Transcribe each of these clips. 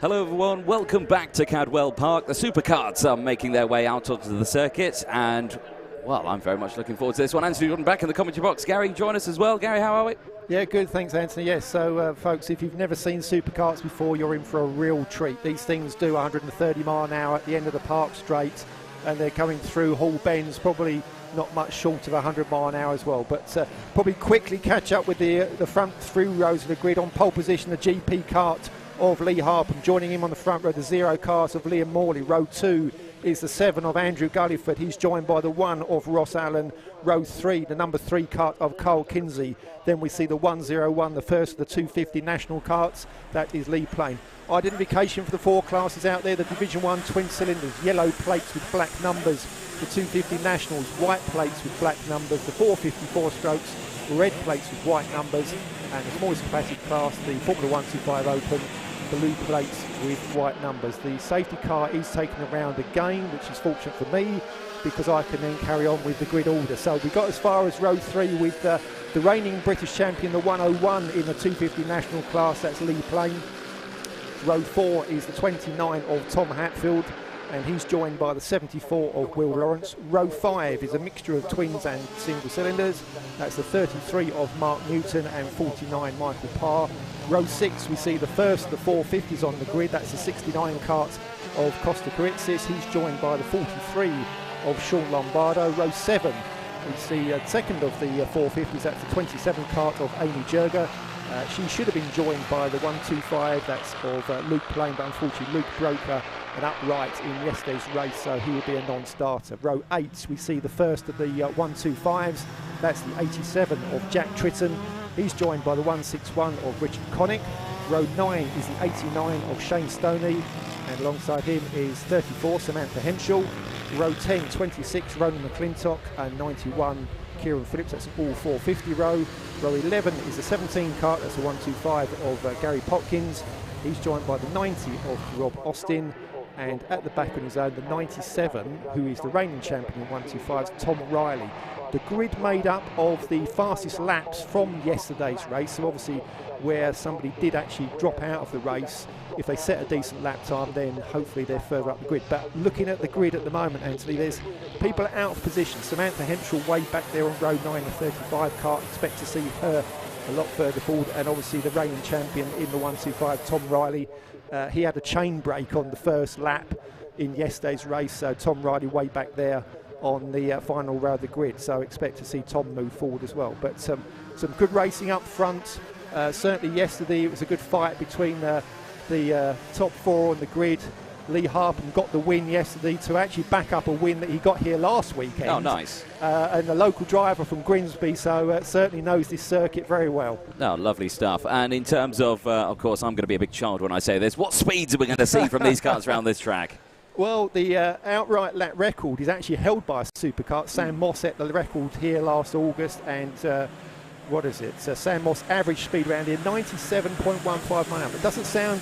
Hello everyone, welcome back to Cadwell Park. The Superkarts are making their way out onto the circuit and, well, I'm very much looking forward to this one. Anthony Jordan back in the commentary box. Gary, join us as well. Gary, how are we? Yeah, good, thanks Anthony. Yes, so folks, if you've never seen superkarts before, you're in for a real treat. These things do 130 mile an hour at the end of the park straight, and they're coming through Hall Bends, probably not much short of 100 mile an hour as well, but probably quickly catch up with the front three rows of the grid. On pole position, the GP kart of Lee Harpen. Joining him on the front row, the 0 cars of Liam Morley. Row 2 is the 7 of Andrew Gulliford. He's joined by the 1 of Ross Allen. Row 3, the number 3 kart of Carl Kinsey. Then we see the 101, the first of the 250 national karts. That is Lee Plain. Identification for the 4 classes out there. The Division 1 twin cylinders, yellow plates with black numbers. The 250 nationals, white plates with black numbers. The 454 strokes, red plates with white numbers. And the smallest capacity class, the Formula 125 Open, blue plates with white numbers. The safety car is taken around again, which is fortunate for me because I can then carry on with the grid order. So we got as far as row 3 with the reigning British champion, the 101 in the 250 national class, that's Lee Plain. Row 4 is the 29 of Tom Hatfield, and he's joined by the 74 of Will Lawrence. Row 5 is a mixture of twins and single cylinders. That's the 33 of Mark Newton and 49 Michael Parr. Row 6 we see the first of the 450s on the grid. That's the 69 kart of Costa Karitsis. He's joined by the 43 of Sean Lombardo. Row 7 we see second of the 450s. That's the 27 kart of Amy Jurger. She should have been joined by the 125, that's of Luke Plain, but unfortunately Luke broke an upright in yesterday's race, so he will be a non-starter. Row 8, we see the first of the 125s, that's the 87 of Jack Tritton. He's joined by the 161 of Richard Connick. Row 9 is the 89 of Shane Stoney, and alongside him is 34 Samantha Hemschel. Row 10, 26 Ronan McClintock, and 91 Kieran Phillips. That's all 450 row. Row 11 is the 17 kart, that's the 125 of Gary Popkins. He's joined by the 90 of Rob Austin, and at the back on his own, the 97, who is the reigning champion in 125s, Tom Riley. The grid made up of the fastest laps from yesterday's race, so obviously where somebody did actually drop out of the race, if they set a decent lap time, then hopefully they're further up the grid. But looking at the grid at the moment, Anthony, there's people out of position. Samantha Hemschel way back there on row 9, the 35 kart. Expect to see her a lot further forward, and obviously the reigning champion in the 125, Tom Riley. He had a chain break on the first lap in yesterday's race, so Tom Riley way back there on the final row of the grid, so expect to see Tom move forward as well. But some good racing up front. Certainly yesterday it was a good fight between the top 4 on the grid. Lee Harpen got the win yesterday to actually back up a win that he got here last weekend. Oh, nice. And a local driver from Grimsby, so certainly knows this circuit very well. Oh, lovely stuff. And in terms of course, I'm going to be a big child when I say this. What speeds are we going to see from these cars around this track? Well, the outright lap record is actually held by a superkart. Sam Moss set the record here last August, and what is it? Sam Moss average speed around here 97.15 miles an hour. It doesn't sound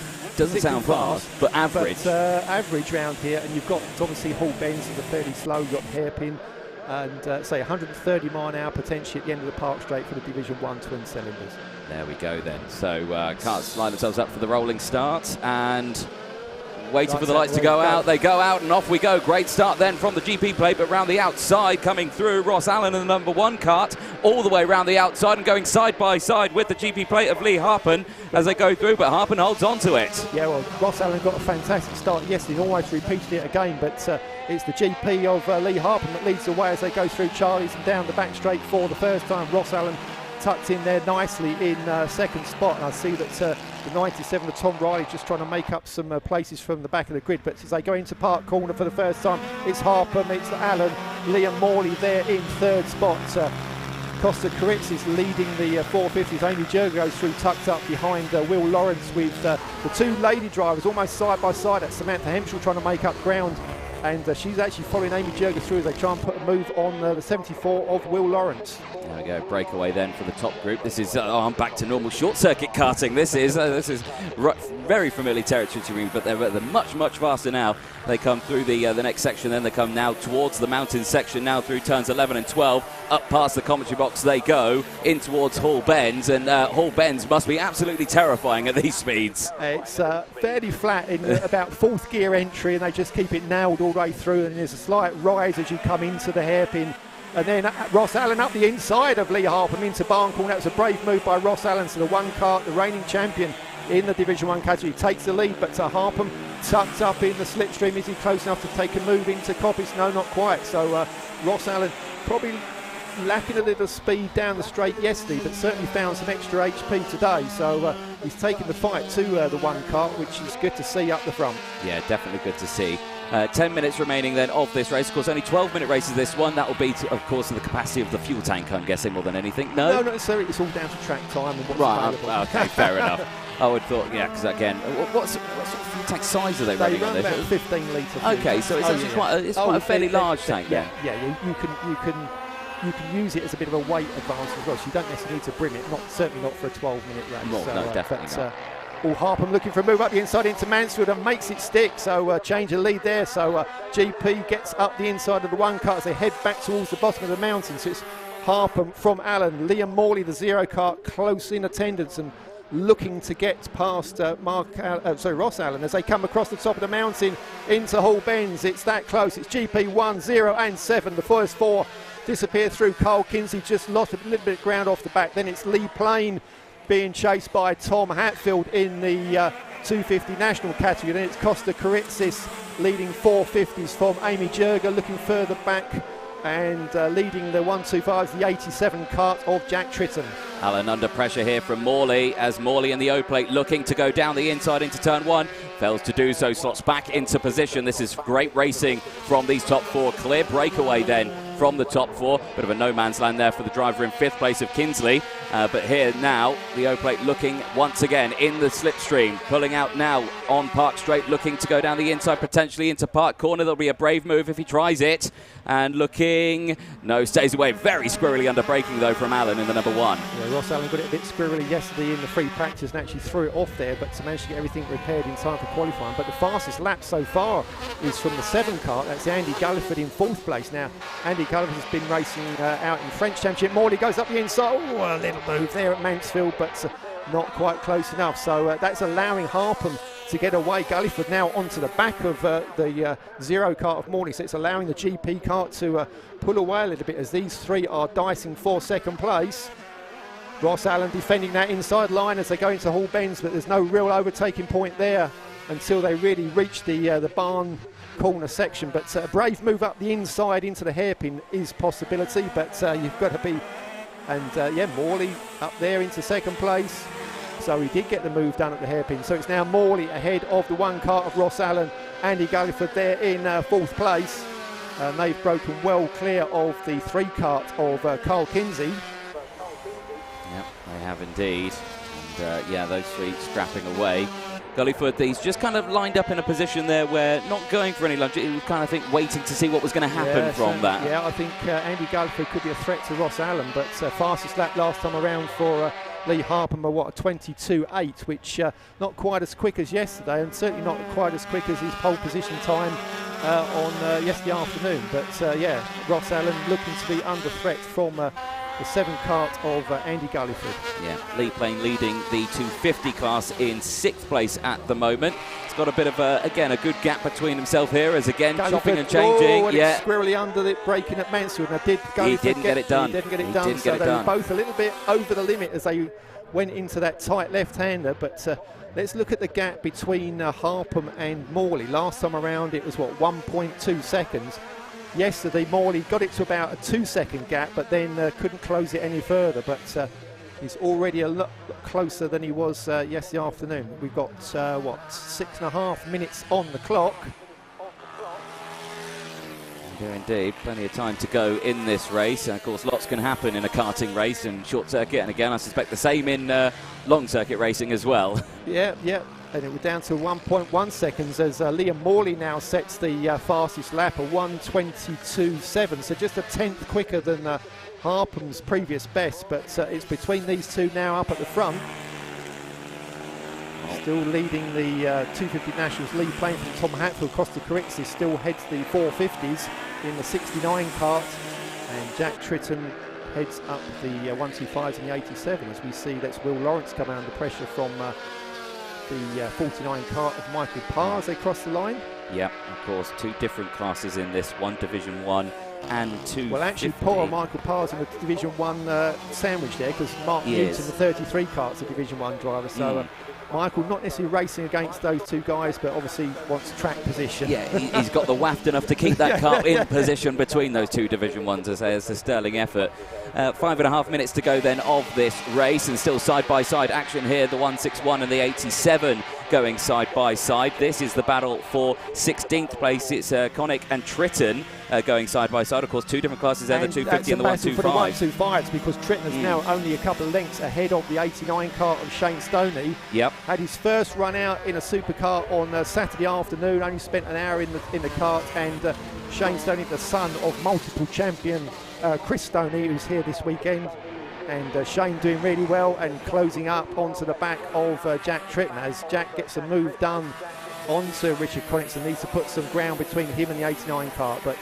fast, but average. But average round here, and you've got obviously Hall Bends is a fairly slow. You've got hairpin, and say 130 mile an hour potentially at the end of the park straight for the Division 1 twin cylinders. There we go then. So karts line themselves up for the rolling start and waiting for the lights to go out. They go out and off we go. Great start then from the GP plate, but round the outside coming through Ross Allen in the number 1 kart all the way round the outside and going side by side with the GP plate of Lee Harpen as they go through, but Harpen holds on to it. Yeah, well, Ross Allen got a fantastic start yesterday, almost repeated it again, but it's the GP of Lee Harpen that leads the way as they go through Charlie's and down the back straight for the first time. Ross Allen tucked in there nicely in second spot, and I see that the 97 of Tom Riley just trying to make up some places from the back of the grid, but as they go into Park Corner for the first time, it's Harper meets Allen. Liam Morley there in third spot. Costa Karitsis leading the 450s. Amy Jurger goes through tucked up behind Will Lawrence with the 2 lady drivers almost side by side. That's Samantha Hemschel trying to make up ground and she's actually following Amy Jurger through as they try and put a move on the 74 of Will Lawrence. There we go, breakaway then for the top group. This is, I'm back to normal short circuit karting. This is very familiar territory to me, but they're much, much faster now. They come through the next section, then they come now towards the mountain section, now through turns 11 and 12, up past the commentary box they go, in towards Hall Bends, and Hall Bends must be absolutely terrifying at these speeds. It's fairly flat in about fourth gear entry, and they just keep it nailed all the way through, and there's a slight rise as you come into the hairpin. And then Ross Allen up the inside of Lee Harpham into Barncorn. That was a brave move by Ross Allen. So the one kart, the reigning champion in the Division 1 category, takes the lead. But Harpham tucked up in the slipstream. Is he close enough to take a move into Coppice? No, not quite. So Ross Allen probably lacking a little speed down the straight yesterday, but certainly found some extra HP today. So he's taken the fight to the one kart, which is good to see up the front. Yeah, definitely good to see. 10 minutes remaining then of this race. Of course, only 12-minute races this one. That will be, of course, the capacity of the fuel tank, I'm guessing, more than anything. No, not necessarily. It's all down to track time and what's available. Okay, fair enough. I would thought, yeah, because again, what sort of fuel tank size are they running on this? They run about 15 litre. Okay, so it's actually quite a fairly large tank. Yeah, you can use it as a bit of a weight advantage as well. So you don't necessarily need to brim it. Certainly not for a 12-minute race. No, definitely not. Harpham looking for a move up the inside into Mansfield and makes it stick, so change of lead there. So GP gets up the inside of the one kart as they head back towards the bottom of the mountain. So it's Harpham from Allen, Liam Morley, the zero kart, close in attendance and looking to get past Ross Allen as they come across the top of the mountain into Hall Bends. It's that close. It's GP 1, 0 and 7. The first four disappear through. Carl Kinsey just lost a little bit of ground off the back. Then it's Lee Plain being chased by Tom Hatfield in the 250 national category. Then it's Costa Karitzis leading 450s from Amy Jurger, looking further back and leading the 125s, the 87 kart of Jack Tritton. Allen under pressure here from Morley as Morley in the O-plate looking to go down the inside into turn 1. Fails to do so, slots back into position. This is great racing from these top four. Clear breakaway then from the top four. Bit of a no man's land there for the driver in 5th place of Kinsley. But here now, the O-plate looking once again in the slipstream. Pulling out now on Park Straight, looking to go down the inside, potentially into Park Corner. There'll be a brave move if he tries it. And looking, no, stays away. Very squirrely under braking though from Allen in the number 1. Yeah, Ross Allen got it a bit squirrely yesterday in the free practice and actually threw it off there, but managed to get everything repaired in time for qualifying. But the fastest lap so far is from the 7 kart. That's Andy Gulliford in 4th place. Now, Andy Gulliford has been racing out in French Championship. Morley goes up the inside. Oh, a little move there at Mansfield, but not quite close enough. So that's allowing Harpham to get away. Gulliford now onto the back of the 0 kart of Morley. So it's allowing the GP kart to pull away a little bit as these three are dicing for 2nd place. Ross Allen defending that inside line as they go into Hall Bends, but there's no real overtaking point there until they really reach the barn corner section. But a brave move up the inside into the hairpin is possibility, but you've got to be. And Morley up there into 2nd place. So he did get the move done at the hairpin. So it's now Morley ahead of the 1 kart of Ross Allen. Andy Gulliford there in 4th place. And they've broken well clear of the 3 kart of Carl Kinsey. Yep, they have indeed. And those three scrapping away. Gulliford, he's just kind of lined up in a position there where not going for any lunge. He was kind of waiting to see what was going to happen from that. Yeah, I think Andy Gulliford could be a threat to Ross Allen, but fastest lap last time around for Lee Harpham, a 22.8, which not quite as quick as yesterday, and certainly not quite as quick as his pole position time on yesterday afternoon. But Ross Allen looking to be under threat from the 7 kart of Andy Gulliford. Yeah, Lee Plain leading the 250 class in 6th place at the moment. It's got a bit of a good gap between himself here as again Gulliford, chopping and changing. It's squirrely under it, braking at Mansfield. Now he didn't get it done. He were both a little bit over the limit as they went into that tight left-hander. But let's look at the gap between Harpham and Morley. Last time around it was 1.2 seconds. Yesterday, Morley got it to about a 2-second gap, but then couldn't close it any further. But he's already a lot closer than he was yesterday afternoon. We've got, 6.5 minutes on the clock. Yeah, indeed. Plenty of time to go in this race. And of course, lots can happen in a karting race and short circuit. And again, I suspect the same in long circuit racing as well. Yeah. and it was down to 1.1 seconds as Liam Morley now sets the fastest lap, a 1:22.7, so just a tenth quicker than Harpham's previous best, but it's between these two now up at the front. Still leading the 250 Nationals lead, playing from Tom Hatfield. Costa Carixis still heads the 450s in the 69 kart, and Jack Tritton heads up the 125s in the 87, as we see that's Will Lawrence coming under pressure from the 49 kart of Michael Parr as they cross the line. Yeah, of course, two different classes in this, one Division 1 and 2. Well, actually, poor Michael Parr's in the Division 1 sandwich there, because Mark Newton, the 33 kart's a Division 1 driver, so Michael not necessarily racing against those two guys, but obviously wants track position. Yeah, he's got the waft enough to keep that kart in position between those two Division 1s, as a sterling effort. 5.5 minutes to go then of this race, and still side-by-side action here, the 161 and the 87 going side-by-side. This is the battle for 16th place. It's Connick and Tritton going side-by-side. Of course, two different classes there, the 250 and the 125. For the 125s, because Tritton is now only a couple of lengths ahead of the 89 kart of Shane Stoney. Yep. Had his first run out in a supercar on Saturday afternoon, only spent an hour in the kart, and Shane Stoney, the son of multiple champion Chris Stoney, who's here this weekend, and Shane doing really well and closing up onto the back of Jack Tritton, as Jack gets a move done onto Richard Connick and needs to put some ground between him and the 89 kart, but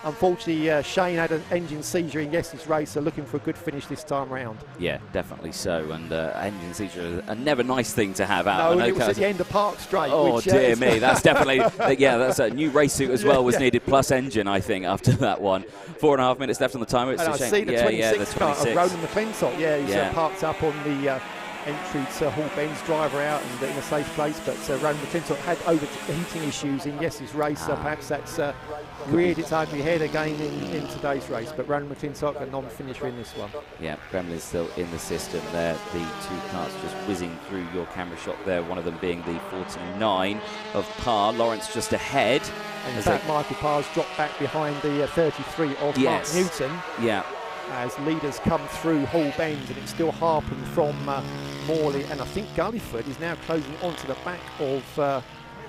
unfortunately Shane had an engine seizure in yesterday's race, so looking for a good finish this time round. Yeah, definitely so, and engine seizure, a never nice thing to have out. No, it was at the end of Park Straight. Oh, which, dear me, that's definitely, yeah, that's a new race suit as well was needed, plus engine, I think, after that one. 4.5 minutes left on the timer. It's and a shame. I see the 26 kart of Ronan McClintock. Yeah, he's parked up on the entry to Hall Ben's driver out and in a safe place, but Ronan McClintock had overheating issues in yesterday's race, so perhaps that's reared its ugly head again in today's race, but Ronan McClintock, a non-finisher in this one. Yeah, Gremlin's still in the system there. The two cars just whizzing through your camera shot there, one of them being the 49 of Parr. Lawrence just ahead. And in fact, Michael Parr's dropped back behind the 33 of Mark Newton. Yeah. As leaders come through Hall Bend, and it's still Harpham from Morley, and I think Gulliford is now closing onto the back of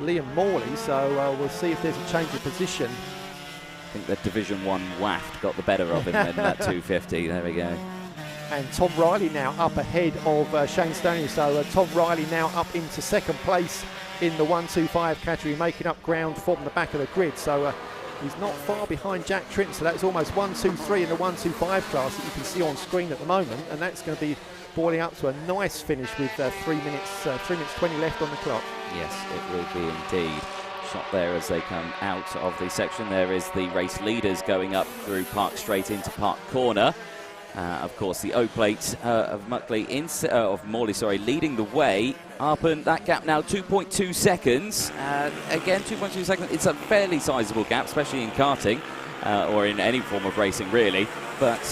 Liam Morley, so we'll see if there's a change of position. I think the Division 1 waft got the better of him in that 250. There we go. And Tom Riley now up ahead of Shane Stoney, so Tom Riley now up into second place in the 125 category, making up ground from the back of the grid, so he's not far behind Jack Tritton, so that's almost 1, 2, 3 in the 125 class that you can see on screen at the moment, and that's going to be boiling up to a nice finish with 3 minutes 20 left on the clock. Yes, it will be indeed. Shot there as they come out of the section. There is the race leaders going up through Park Straight into Park Corner. Of course, the O-plate of Morley, leading the way. Harpham, that gap now 2.2 seconds. Again, 2.2 seconds. It's a fairly sizable gap, especially in karting or in any form of racing, really. But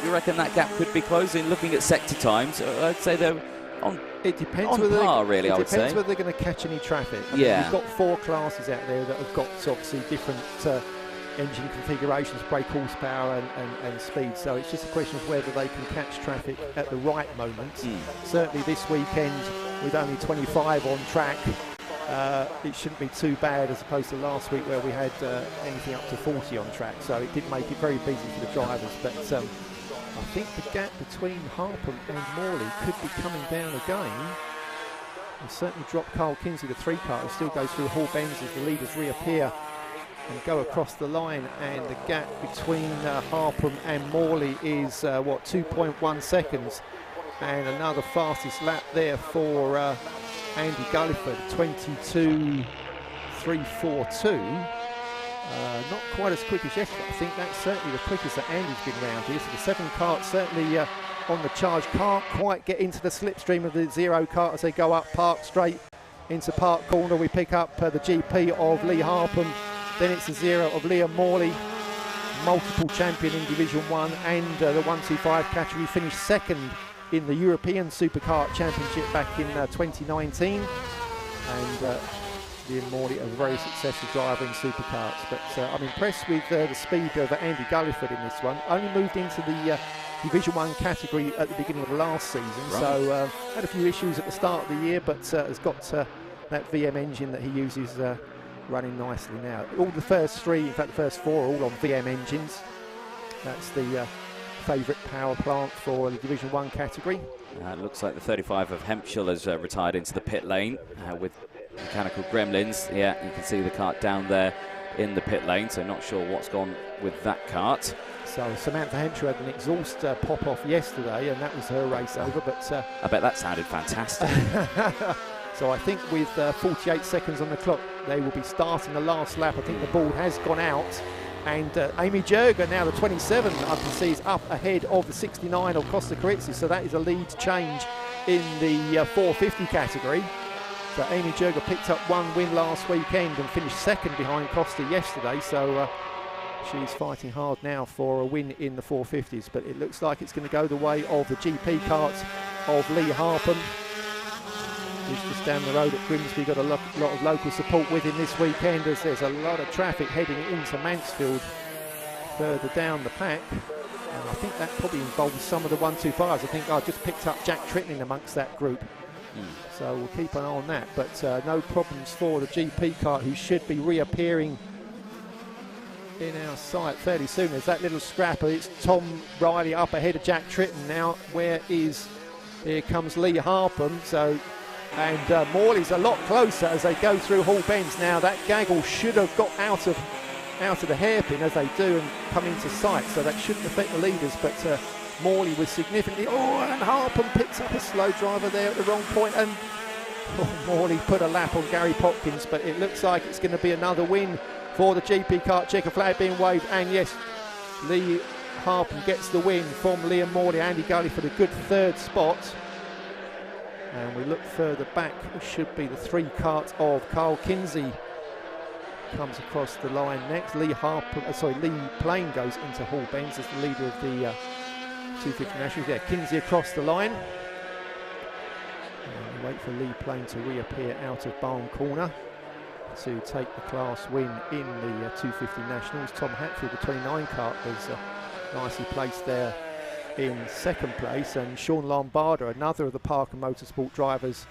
you reckon that gap could be closing? Looking at sector times, I'd say they're on. It depends on par, really. I would say. It depends whether they're going to catch any traffic. I mean, we've got 4 classes out there that have got obviously different engine configurations, brake horsepower and speed, so it's just a question of whether they can catch traffic at the right moment. Certainly this weekend, with only 25 on track, it shouldn't be too bad, as opposed to last week where we had anything up to 40 on track, so it did make it very busy for the drivers, but I think the gap between Harpham and Morley could be coming down again. We've certainly dropped Carl Kinsey, the 3 car, who still goes through Hall Bends as the leaders reappear and go across the line, and the gap between Harpham and Morley is 2.1 seconds, and another fastest lap there for Andy Gulliford, 22.342. Not quite as quick as yesterday. I think that's certainly the quickest that Andy's been around here, so the 7 kart certainly on the charge, can't quite get into the slipstream of the 0 kart as they go up Park Straight into Park Corner. We pick up the GP of Lee Harpham. Then it's the 0 of Liam Morley, multiple champion in Division 1 and the 125 category, finished second in the European Superkart Championship back in 2019. And Liam Morley, a very successful driver in superkarts. But I'm impressed with the speed of Andy Gulliford in this one. Only moved into the Division 1 category at the beginning of the last season, so had a few issues at the start of the year, but has got that VM engine that he uses running nicely now. All the first three, in fact the first four, are all on VM engines. That's the favourite power plant for the Division 1 category. It looks like the 35 of Hempshire has retired into the pit lane with mechanical gremlins. Yeah, you can see the kart down there in the pit lane, so not sure what's gone with that kart. So Samantha Hempshire had an exhaust pop-off yesterday, and that was her race over. But I bet that sounded fantastic. So I think with 48 seconds on the clock, they will be starting the last lap. I think the ball has gone out. And Amy Jurger, now the 27, I can see is up ahead of the 69 of Costa Carizzi. So that is a lead change in the 450 category. So Amy Jurger picked up one win last weekend and finished second behind Costa yesterday. So she's fighting hard now for a win in the 450s. But it looks like it's going to go the way of the GP kart of Lee Harpham. He's just down the road at Grimsby, got a lot of local support with him this weekend, as there's a lot of traffic heading into Mansfield further down the pack. And I think that probably involves some of the 125s. I think I just picked up Jack Tritton amongst that group. So we'll keep an eye on that. But no problems for the GP kart, who should be reappearing in our sight fairly soon. There's that little scrapper. It's Tom Riley up ahead of Jack Tritton now. Here comes Lee Harpham. And Morley's a lot closer as they go through Hall Bends now. That gaggle should have got out of the hairpin, as they do, and come into sight, so that shouldn't affect the leaders. But Morley was significantly, and Harpham picks up a slow driver there at the wrong point, and Morley put a lap on Gary Popkins. But it looks like it's going to be another win for the GP kart. Checker flag being waved, and yes, Lee Harpham gets the win from Liam Morley. Andy Gully for the good third spot. And we look further back, it should be the three kart of Carl Kinsey comes across the line next. Lee Plain goes into Hall Bends as the leader of the 250 Nationals. Yeah, Kinsey across the line. And we wait for Lee Plain to reappear out of Barn Corner to take the class win in the 250 Nationals. Tom Hatfield, the 29 kart, was nicely placed there in second place, and Sean Lombardo, another of the Parker Motorsport drivers,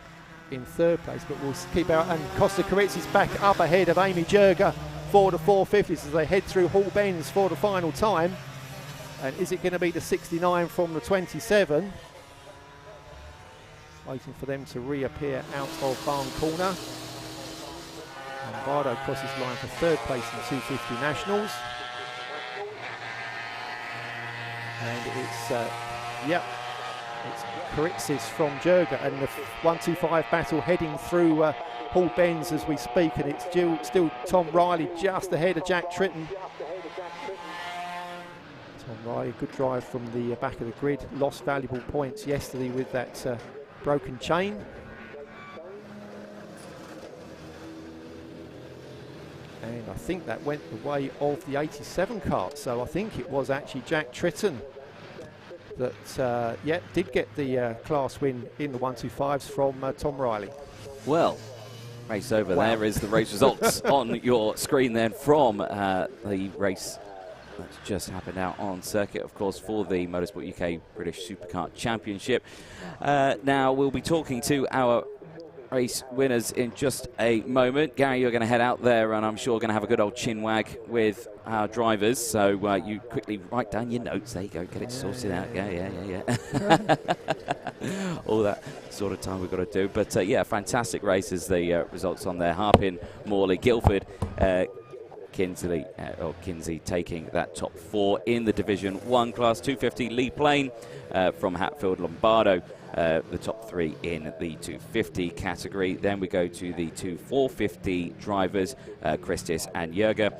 in third place. But we'll keep out, and Costa Carizzi's back up ahead of Amy Jurger for the 450s as they head through Hall Bends for the final time. And is it going to be the 69 from the 27? Waiting for them to reappear out of Barn Corner. Lombardo crosses the line for third place in the 250 Nationals. And it's Carizzi's from Jurger, and the 125 battle heading through Hall Bends as we speak, and it's still Tom Riley just ahead of Jack Tritton. Tom Riley, good drive from the back of the grid, lost valuable points yesterday with that broken chain. And I think that went the way of the 87 kart, so I think it was actually Jack Tritton that did get the class win in the 125s from Tom Riley. Well, race over. Wow. There is the race results on your screen then from the race that's just happened out on circuit, of course, for the Motorsport UK British Superkart Championship. Now we'll be talking to our race winners in just a moment. Gary, you're going to head out there, and I'm sure going to have a good old chin wag with our drivers. So you quickly write down your notes. There you go. Get it sorted out. Yeah. All that sort of time we've got to do. But yeah, fantastic races. The results on there: Harpin, Morley, Guildford, Kinsey taking that top four in the Division 1 class. 250, Lee Plain from Hatfield, Lombardo. The top three in the 250 category. Then we go to the 450 drivers, Christis and Jurger.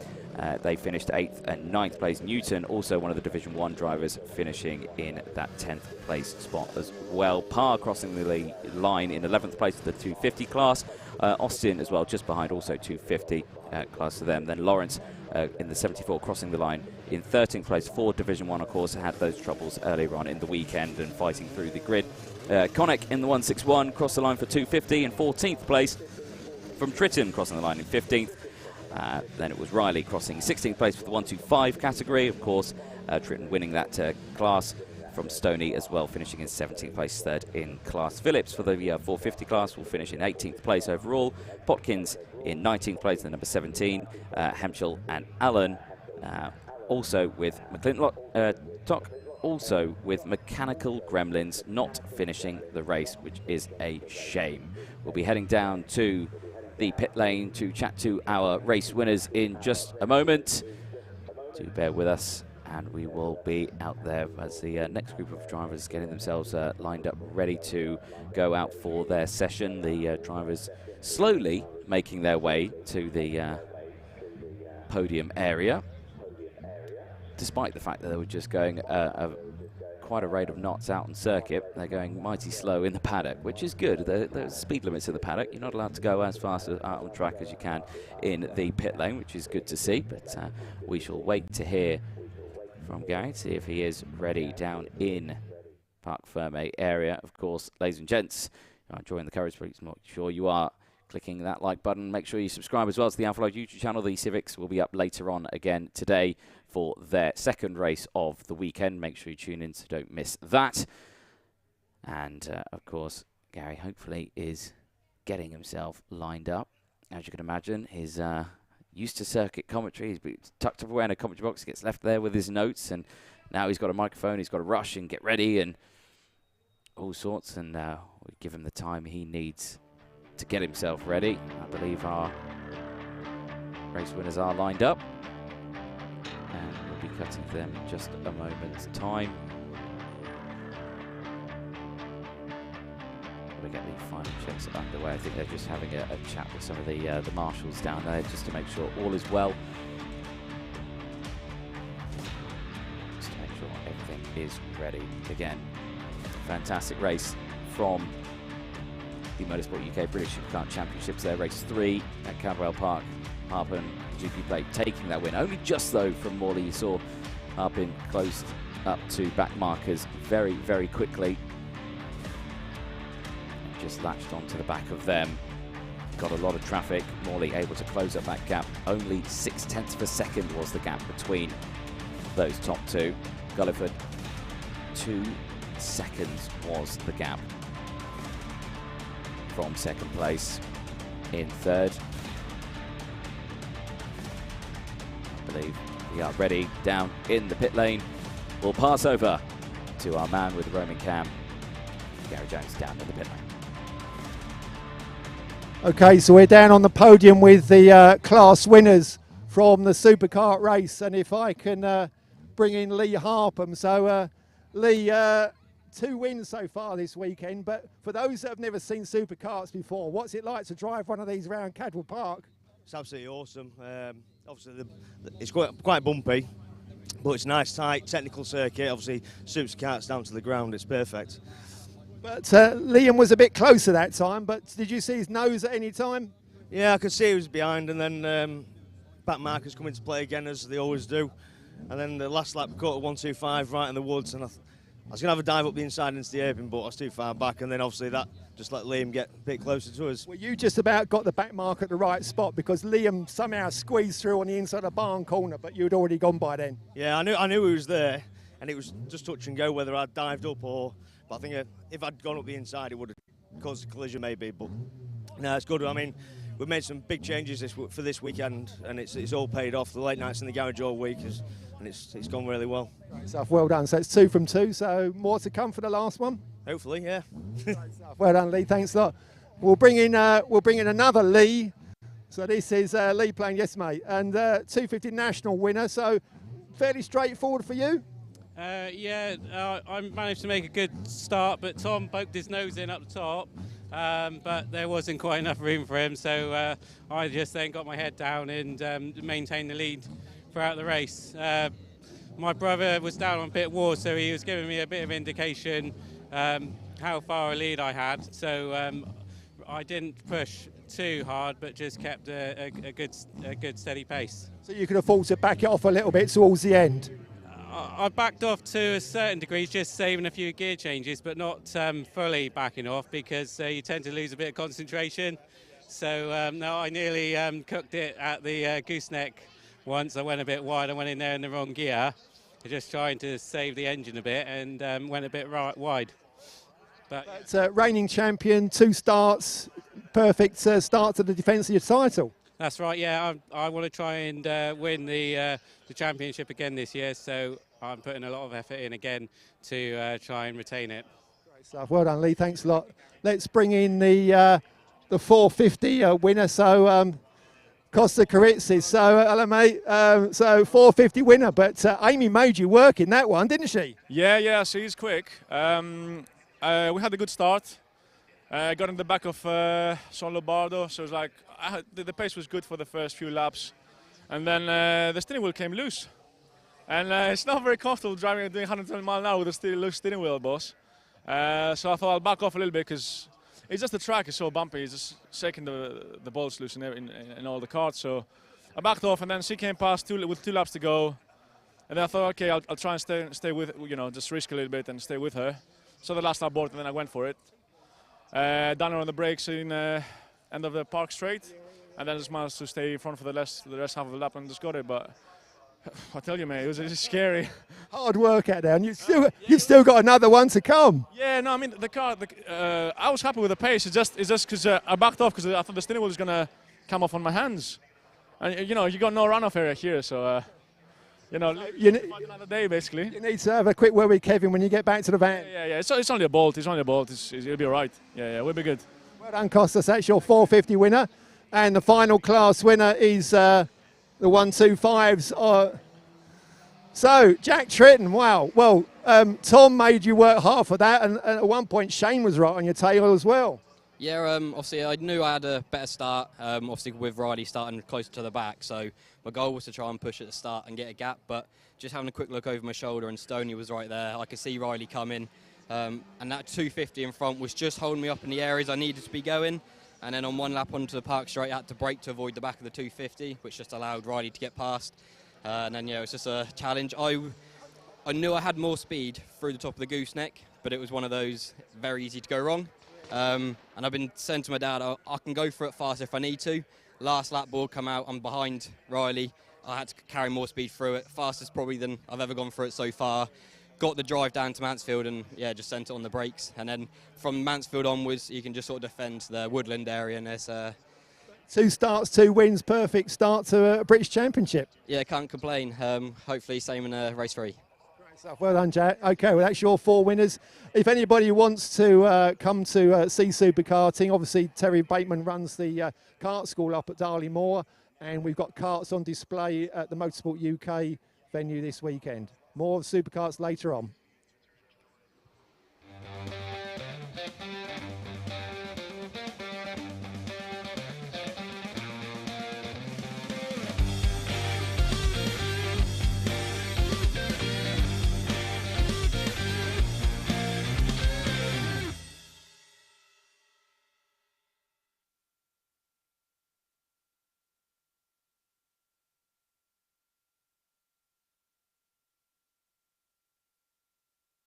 They finished 8th and 9th place. Newton, also one of the Division 1 drivers, finishing in that 10th place spot as well. Parr crossing the line in 11th place for the 250 class. Austin as well, just behind, also 250 class to them. Then Lawrence in the 74 crossing the line in 13th place for Division 1, of course, had those troubles earlier on in the weekend and fighting through the grid. Connick in the 161 crossed the line for 250 in 14th place. From Tritton crossing the line in 15th. Then it was Riley crossing 16th place for the 125 category. Of course, Tritton winning that class. from Stoney as well, finishing in 17th place, third in class. Phillips for the 450 class will finish in 18th place overall. Potkins in 19th place, the number 17. Hemchel and Allen also with McClintock, also with Mechanical Gremlins not finishing the race, which is a shame. We'll be heading down to the pit lane to chat to our race winners in just a moment. Do bear with us, and we will be out there as the next group of drivers getting themselves lined up, ready to go out for their session. The drivers slowly making their way to the podium area, despite the fact that they were just going quite a rate of knots out on circuit. They're going mighty slow in the paddock, which is good. There's speed limits in the paddock. You're not allowed to go as fast out on track as you can in the pit lane, which is good to see. But we shall wait to hear from Gary, see if he is ready down in Parc Fermé area. Of course, ladies and gents, enjoying the coverage, please make sure you are clicking that like button. Make sure you subscribe as well to the Alpha Live YouTube channel. The Civics will be up later on again today for their second race of the weekend. Make sure you tune in so don't miss that. And of course, Gary hopefully is getting himself lined up. As you can imagine, he's used to circuit commentary. He's been tucked away in a commentary box, gets left there with his notes, and now he's got a microphone. He's got to rush and get ready and all sorts, and we give him the time he needs to get himself ready. I believe our race winners are lined up, and we'll be cutting to them in just a moment's time. We get the final checks underway. I think they're just having a chat with some of the marshals down there just to make sure all is well. Just to make sure everything is ready. Again, fantastic race from the Motorsport UK British Superkart Championships there. Race 3 at Cadwell Park. Harpen, GP plate, taking that win. Only just though from Morley. You saw Harpen closed up to back markers very, very quickly. Just latched onto the back of them. Got a lot of traffic. Morley able to close up that gap. Only 0.6 of a second was the gap between those top two. Gulliford, 2 seconds was the gap from second place. In third, I believe we are ready down in the pit lane. We'll pass over to our man with the roaming cam, Gary Jones, down in the pit lane. Okay, so we're down on the podium with the class winners from the Superkart race, and if I can bring in Lee Harpham. So Lee, 2 wins so far this weekend, but for those that have never seen Superkarts before, what's it like to drive one of these around Cadwell Park? It's absolutely awesome. Obviously it's quite bumpy, but it's a nice tight technical circuit. Obviously Superkart's down to the ground, it's perfect. But Liam was a bit closer that time, but did you see his nose at any time? Yeah, I could see he was behind, and then back markers come into play again, as they always do. And then the last lap, caught a 125 right in the woods, and I was going to have a dive up the inside into the apron, but I was too far back, and then obviously that just let Liam get a bit closer to us. Well, you just about got the back mark at the right spot, because Liam somehow squeezed through on the inside of the barn corner, but you'd already gone by then. Yeah, I knew he was there, and it was just touch and go whether I'd dived up or... But I think if I'd gone up the inside, it would have caused a collision maybe. But no, it's good. I mean, we've made some big changes for this weekend, and it's all paid off. The late nights in the garage all week, and it's gone really well. Great stuff. Well done. So it's 2 from 2. So more to come for the last one. Hopefully, yeah. Great stuff. Well done, Lee. Thanks a lot. We'll bring in another Lee. So this is Lee playing yes, mate, and 250 national winner. So fairly straightforward for you. I managed to make a good start, but Tom poked his nose in up the top, but there wasn't quite enough room for him, so I just then got my head down and maintained the lead throughout the race. My brother was down on pit wall, so he was giving me a bit of indication how far a lead I had, so I didn't push too hard, but just kept a good steady pace. So you could afford to back it off a little bit towards the end? I backed off to a certain degree, just saving a few gear changes, but not fully backing off, because you tend to lose a bit of concentration. So no, I nearly cooked it at the gooseneck once. I went a bit wide, I went in there in the wrong gear, just trying to save the engine a bit and went a bit wide. But reigning champion, 2 starts, perfect start to the defence of your title. that's right. Yeah, I want to try and win the championship again this year. So I'm putting a lot of effort in again to try and retain it. Great stuff. Well done, Lee. Thanks a lot. Let's bring in the 450 winner. So Costa Carizzi. So hello, mate. So 450 winner, but Amy made you work in that one, didn't she? Yeah, she's quick. We had a good start. Got in the back of Son Lombardo, so it was like the pace was good for the first few laps, and then the steering wheel came loose, and it's not very comfortable driving and doing 120 miles an hour with a loose steering wheel, boss. So I thought I'll back off a little bit because it's just the track is so bumpy. It's just shaking the bolts loose in all the karts. So I backed off, and then she came past with 2 laps to go, and then I thought, okay, I'll try and stay with, just risk a little bit and stay with her. So the last lap board, and then I went for it. Down her on the brakes in end of the park straight, and then just managed to stay in front for the rest half of the lap and just got it. But I tell you, mate, it was scary. Hard work out there, and you've still got another one to come. Yeah, no, I mean the car. I was happy with the pace. It's just because I backed off because I thought the steering wheel was gonna come off on my hands, and you got no runoff area here, so. Another day, basically. You need to have a quick word with Kevin when you get back to the van. Yeah. It's only a bolt. It'll be all right. Yeah, we'll be good. Well done, Costas. That's your 450 winner. And the final class winner is the 125s. So, Jack Tritton, wow. Well, Tom made you work hard for that. And at one point, Shane was right on your tail as well. Yeah, obviously I knew I had a better start, obviously with Riley starting closer to the back, so my goal was to try and push at the start and get a gap, but just having a quick look over my shoulder and Stoney was right there, I could see Riley coming, and that 250 in front was just holding me up in the areas I needed to be going, and then on one lap onto the park straight I had to brake to avoid the back of the 250, which just allowed Riley to get past, and then it was just a challenge. I knew I had more speed through the top of the gooseneck, but it was one of those very easy to go wrong. And I've been saying to my dad, I can go for it fast if I need to. Last lap board come out, I'm behind Riley. I had to carry more speed through it, fastest probably than I've ever gone through it so far. Got the drive down to Mansfield and just sent it on the brakes. And then from Mansfield onwards, you can just sort of defend the woodland area. And there's 2 starts, 2 wins, perfect start to a British Championship. Yeah, can't complain. Hopefully same in race 3. Well done, Jack. Okay, well, that's your 4 winners. If anybody wants to come to see Superkarting, obviously Terry Bateman runs the kart school up at Darley Moor, and we've got karts on display at the Motorsport UK venue this weekend. More of Superkarts later on.